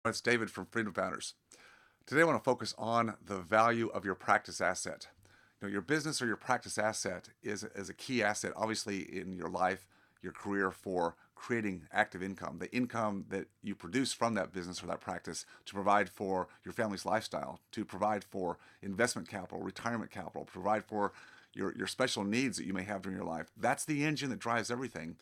It's David from Freedom Founders. Today I want to focus on the value of your practice asset. Your business or your practice asset is a key asset, obviously, in your life, your career for creating active income, the income that you produce from that business or that practice to provide for your family's lifestyle, to provide for investment capital, retirement capital, provide for your special needs that you may have during your life. That's the engine that drives everything.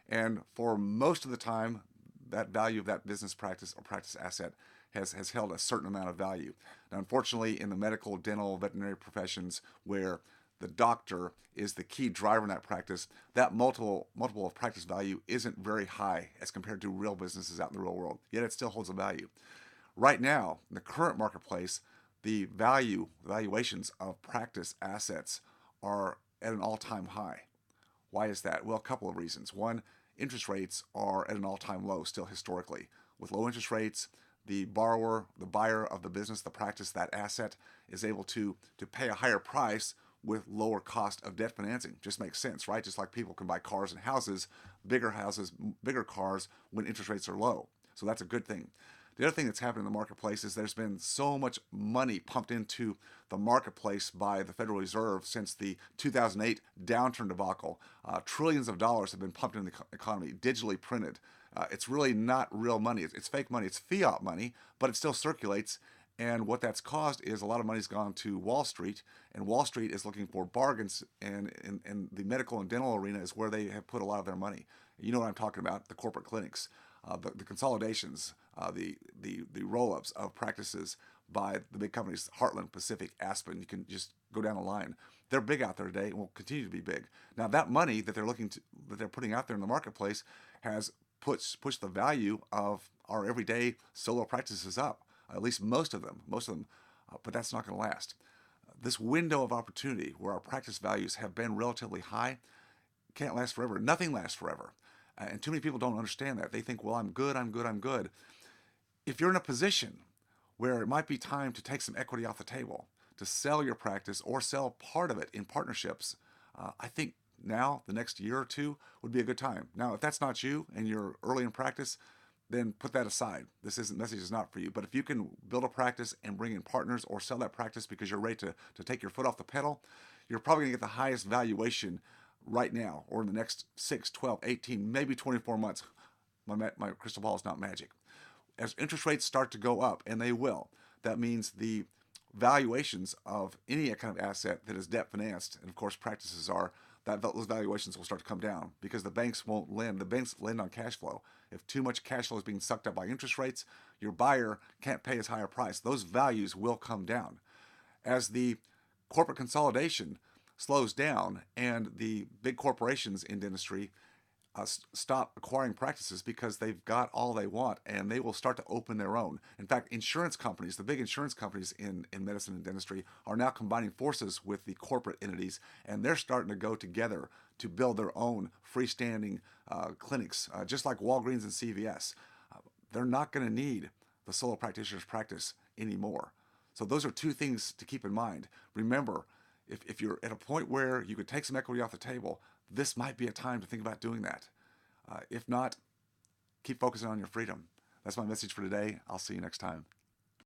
And for most of the time, that value of that business practice or practice asset has held a certain amount of value. Now, unfortunately, in the medical, dental, veterinary professions where the doctor is the key driver in that practice, that multiple of practice value isn't very high as compared to real businesses out in the real world, yet it still holds a value. Right now, in the current marketplace, the valuations of practice assets are at an all-time high. Why is that? Well, a couple of reasons. One, interest rates are at an all-time low still historically. With low interest rates, the buyer of the business, the practice, that asset is able to pay a higher price with lower cost of debt financing. Just makes sense, right? Just like people can buy cars and houses, bigger cars when interest rates are low. So that's a good thing. The other thing that's happened in the marketplace is there's been so much money pumped into the marketplace by the Federal Reserve since the 2008 downturn debacle. Trillions of dollars have been pumped into the economy, digitally printed. It's really not real money. It's fake money. It's fiat money, but it still circulates. And what that's caused is a lot of money's gone to Wall Street, and Wall Street is looking for bargains, and the medical and dental arena is where they have put a lot of their money. You know what I'm talking about, the corporate clinics, the consolidations, the roll-ups of practices by the big companies, Heartland, Pacific, Aspen. You can just go down the line. They're big out there today and will continue to be big. Now, that money that they're putting out there in the marketplace has pushed the value of our everyday solo practices up. At least most of them, but that's not going to last. This window of opportunity where our practice values have been relatively high can't last forever. Nothing lasts forever. And too many people don't understand that. They think, well, I'm good. If you're in a position where it might be time to take some equity off the table, to sell your practice or sell part of it in partnerships, I think now, the next year or two, would be a good time. Now, if that's not you and you're early in practice, then put that aside. This message is not for you. But if you can build a practice and bring in partners or sell that practice because you're ready to take your foot off the pedal, you're probably going to get the highest valuation right now or in the next 6, 12, 18, maybe 24 months. My crystal ball is not magic. As interest rates start to go up, and they will, that means the valuations of any kind of asset that is debt financed, and of course practices are, that those valuations will start to come down because the banks won't lend. The banks lend on cash flow. If too much cash flow is being sucked up by interest rates, your buyer can't pay as high a price. Those values will come down. As the corporate consolidation slows down and the big corporations in dentistry stop acquiring practices because they've got all they want, and they will start to open their own. In fact, insurance companies, the big insurance companies in medicine and dentistry, are now combining forces with the corporate entities, and they're starting to go together to build their own freestanding clinics, just like Walgreens and CVS. They're not going to need the solo practitioner's practice anymore. So those are two things to keep in mind. Remember, if you're at a point where you could take some equity off the table, this might be a time to think about doing that. If not, keep focusing on your freedom. That's my message for today. I'll see you next time.